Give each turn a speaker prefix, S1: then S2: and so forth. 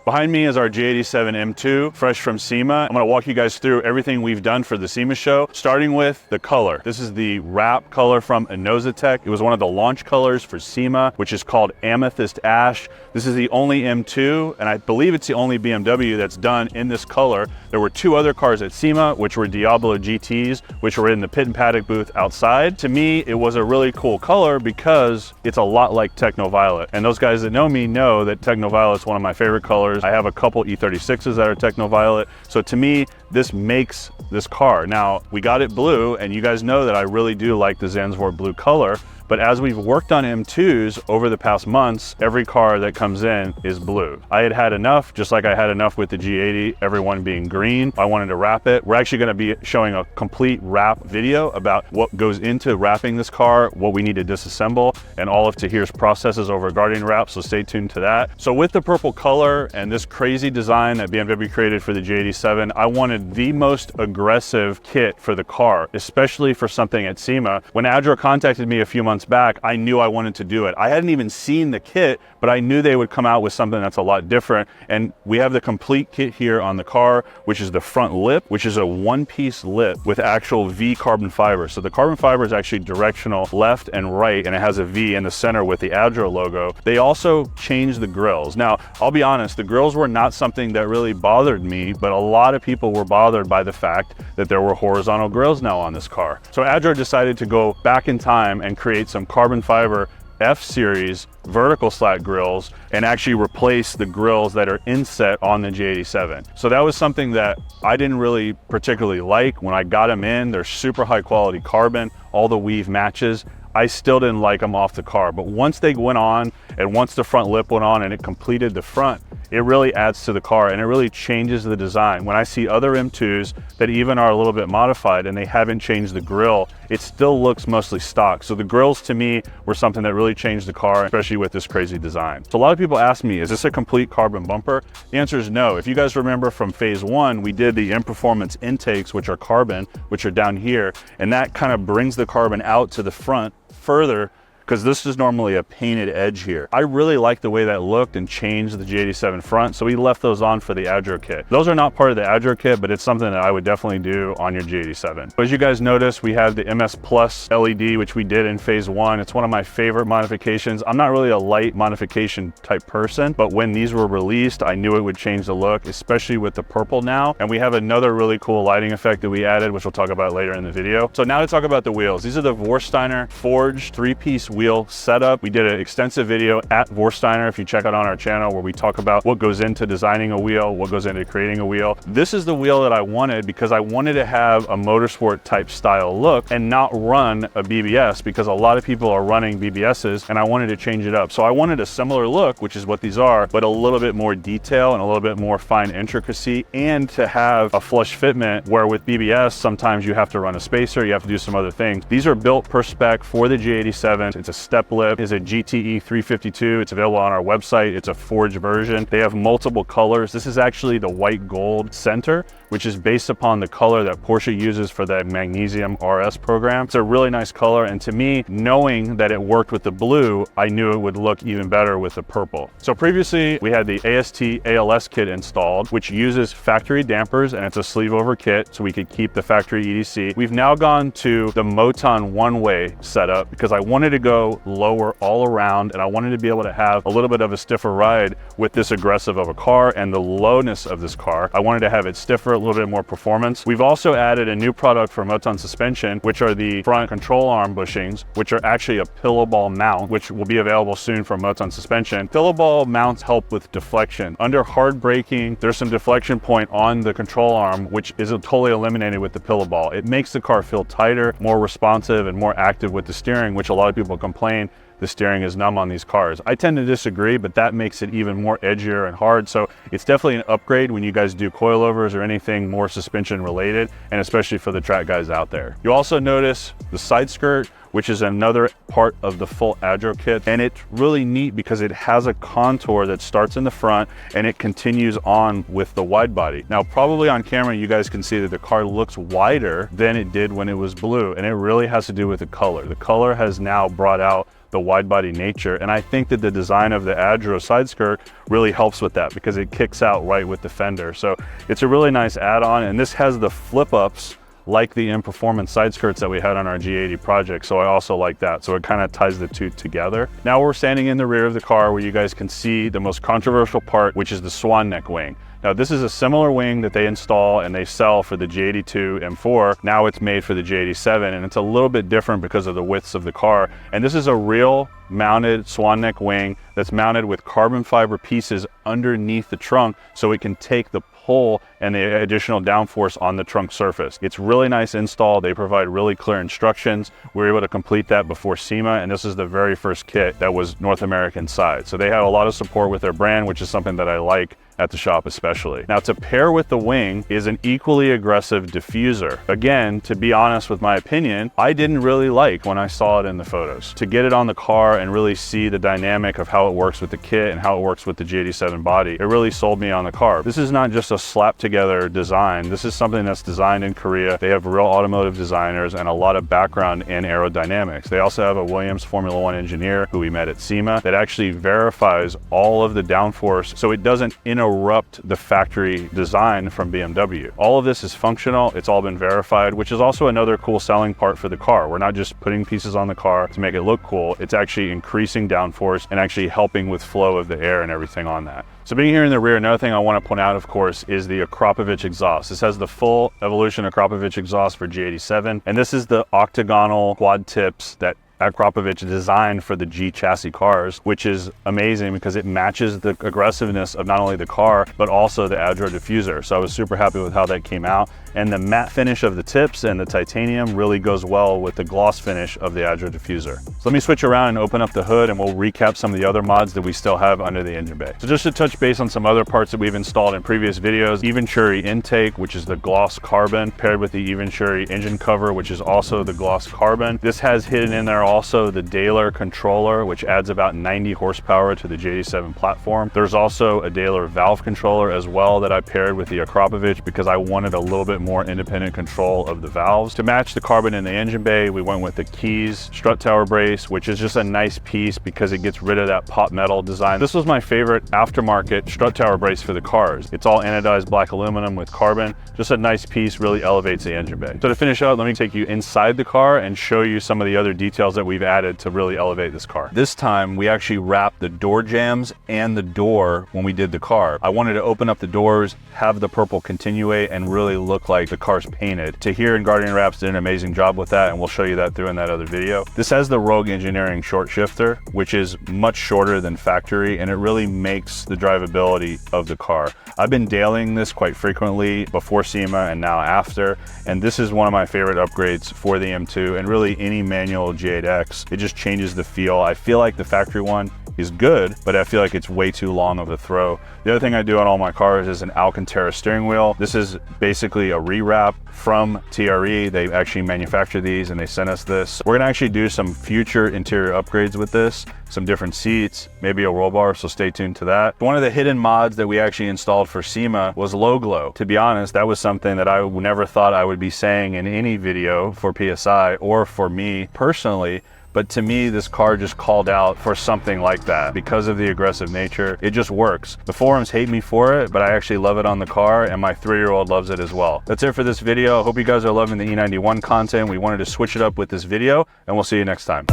S1: Behind me is our G87 M2, fresh from SEMA. I'm gonna walk you guys through everything we've done for the SEMA show, starting with the color. This is the wrap color from Innositech. It was one of the launch colors for SEMA, which is called Amethyst Ashe. This is the only M2, and I believe it's the only BMW that's done in this color. There were two other cars at SEMA, which were Diablo GTs, which were in the pit and paddock booth outside. To me, it was a really cool color because it's a lot like Techno Violet. And those guys that know me know that Techno Violet is one of my favorite colors. I have a couple E36s that are Techno Violet. So to me, this makes this car. Now, we got it blue, and you guys know that I really do like the Zansport blue color. But as we've worked on M2s over the past months, every car that comes in is blue. I had had enough, just like I had enough with the G80, everyone being green. I wanted to wrap it. We're actually gonna be showing a complete wrap video about what goes into wrapping this car, what we need to disassemble, and all of Tahir's processes over guardian wrap, so stay tuned to that. So with the purple color and this crazy design that BMW created for the G87, I wanted the most aggressive kit for the car, especially for something at SEMA. When ADRO contacted me a few months back, I knew I wanted to do it. I hadn't even seen the kit, but I knew they would come out with something that's a lot different. And we have the complete kit here on the car, which is the front lip, which is a one-piece lip with actual V carbon fiber. So the carbon fiber is actually directional left and right, and it has a V in the center with the ADRO logo. They also changed the grills. Now, I'll be honest, the grills were not something that really bothered me, but a lot of people were bothered by the fact that there were horizontal grills now on this car. So ADRO decided to go back in time and create some carbon fiber F-series vertical slat grills and actually replace the grills that are inset on the G87. So that was something that I didn't really particularly like. When I got them in, they're super high quality carbon, all the weave matches. I still didn't like them off the car, but once they went on and once the front lip went on and it completed the front, it really adds to the car and it really changes the design. When I see other M2s that even are a little bit modified and they haven't changed the grille, it still looks mostly stock. So the grills to me were something that really changed the car, especially with this crazy design. So a lot of people ask me, is this a complete carbon bumper? The answer is no. If you guys remember from phase one, we did the in-performance intakes, which are carbon, which are down here, and that kind of brings the carbon out to the front further, because this is normally a painted edge here. I really like the way that looked and changed the G87 front, so we left those on for the ADRO kit. Those are not part of the ADRO kit, but it's something that I would definitely do on your G87. As you guys notice, we have the MS Plus LED, which we did in phase one. It's one of my favorite modifications. I'm not really a light modification type person, but when these were released, I knew it would change the look, especially with the purple now. And we have another really cool lighting effect that we added, which we'll talk about later in the video. So now to talk about the wheels. These are the Vorsteiner forged three-piece wheel setup. We did an extensive video at Vorsteiner, if you check out on our channel, where we talk about what goes into designing a wheel, what goes into creating a wheel. This is the wheel that I wanted because I wanted to have a motorsport type style look and not run a BBS, because a lot of people are running BBSs and I wanted to change it up. So I wanted a similar look, which is what these are, but a little bit more detail and a little bit more fine intricacy, and to have a flush fitment where with BBS, sometimes you have to run a spacer, you have to do some other things. These are built per spec for the G87. It's a step lip, is a GTE-352. It's available on our website. It's a forged version. They have multiple colors. This is actually the white gold center, which is based upon the color that Porsche uses for that Magnesium RS program. It's a really nice color, and to me, knowing that it worked with the blue, I knew it would look even better with the purple. So previously, we had the AST ALS kit installed, which uses factory dampers, and it's a sleeve over kit, so we could keep the factory EDC. We've now gone to the Moton One-Way setup because I wanted to go lower all around, and I wanted to be able to have a little bit of a stiffer ride with this aggressive of a car and the lowness of this car. I wanted to have it stiffer, a little bit more performance. We've also added a new product for Moton suspension, which are the front control arm bushings, which are actually a pillow ball mount, which will be available soon from Moton suspension. Pillow ball mounts help with deflection. Under hard braking, there's some deflection point on the control arm, which is totally eliminated with the pillow ball. It makes the car feel tighter, more responsive, and more active with the steering, which a lot of people complain the steering is numb on these cars. I tend to disagree, but that makes it even more edgier and hard. So it's definitely an upgrade when you guys do coilovers or anything more suspension related, and especially for the track guys out there. You also notice the side skirt, which is another part of the full ADRO kit. And it's really neat because it has a contour that starts in the front and it continues on with the wide body. Now, probably on camera, you guys can see that the car looks wider than it did when it was blue. And it really has to do with the color. The color has now brought out the wide body nature. And I think that the design of the ADRO side skirt really helps with that because it kicks out right with the fender. So it's a really nice add-on, and this has the flip ups like the in performance side skirts that we had on our G80 project. So I also like that. So it kind of ties the two together. Now we're standing in the rear of the car where you guys can see the most controversial part, which is the swan neck wing. Now this is a similar wing that they install and they sell for the G82 M4. Now it's made for the G87, and it's a little bit different because of the widths of the car. And this is a real mounted swan neck wing that's mounted with carbon fiber pieces underneath the trunk so it can take the pull and the additional downforce on the trunk surface. It's really nice install. They provide really clear instructions. We were able to complete that before SEMA, and this is the very first kit that was North American side. So they have a lot of support with their brand, which is something that I like at the shop especially. Now to pair with the wing is an equally aggressive diffuser. Again, to be honest with my opinion, I didn't really like when I saw it in the photos. To get it on the car and really see the dynamic of how it works with the kit and how it works with the G87 body, it really sold me on the car. This is not just a slap together design. This is something that's designed in Korea. They have real automotive designers and a lot of background in aerodynamics. They also have a Williams Formula One engineer who we met at SEMA that actually verifies all of the downforce so it doesn't interrupt the factory design from BMW. All of this is functional. It's all been verified, which is also another cool selling part for the car. We're not just putting pieces on the car to make it look cool. It's actually increasing downforce and actually helping with flow of the air and everything on that. So being here in the rear, another thing I want to point out, of course, is the Akrapovic exhaust. This has the full Evolution Akrapovic exhaust for G87, and this is the octagonal quad tips that Akrapovic designed for the G chassis cars, which is amazing because it matches the aggressiveness of not only the car, but also the ADRO diffuser. So I was super happy with how that came out. And the matte finish of the tips and the titanium really goes well with the gloss finish of the ADRO diffuser. So let me switch around and open up the hood and we'll recap some of the other mods that we still have under the engine bay. So just to touch base on some other parts that we've installed in previous videos, Eventuri intake, which is the gloss carbon, paired with the Eventuri engine cover, which is also the gloss carbon. This has hidden in there also the Daler controller, which adds about 90 horsepower to the G87 platform. There's also a Daler valve controller as well that I paired with the Akrapovic because I wanted a little bit more independent control of the valves. To match the carbon in the engine bay, we went with the Keys strut tower brace, which is just a nice piece because it gets rid of that pot metal design. This was my favorite aftermarket strut tower brace for the cars. It's all anodized black aluminum with carbon. Just a nice piece, really elevates the engine bay. So to finish out, let me take you inside the car and show you some of the other details that we've added to really elevate this car. This time we actually wrapped the door jambs and the door when we did the car. I wanted to open up the doors, have the purple continuate, and really look like the car's painted. Tahir and Guardian Wraps did an amazing job with that, and we'll show you that through in that other video. This has the Rogue Engineering short shifter, which is much shorter than factory, and it really makes the drivability of the car. I've been dailing this quite frequently before SEMA and now after, and this is one of my favorite upgrades for the M2 and really any manual G8X. It just changes the feel. I feel like the factory one is good, but I feel like it's way too long of a throw. The other thing I do on all my cars is an Alcantara steering wheel. This is basically a rewrap from TRE. They actually manufacture these and they sent us this. We're gonna actually do some future interior upgrades with this, some different seats, maybe a roll bar, so stay tuned to that. One of the hidden mods that we actually installed for SEMA was low glow. To be honest, that was something that I never thought I would be saying in any video for PSI or for me personally. But to me, this car just called out for something like that. Because of the aggressive nature, it just works. The forums hate me for it, but I actually love it on the car, and my 3-year-old loves it as well. That's it for this video. I hope you guys are loving the E91 content. We wanted to switch it up with this video, and we'll see you next time.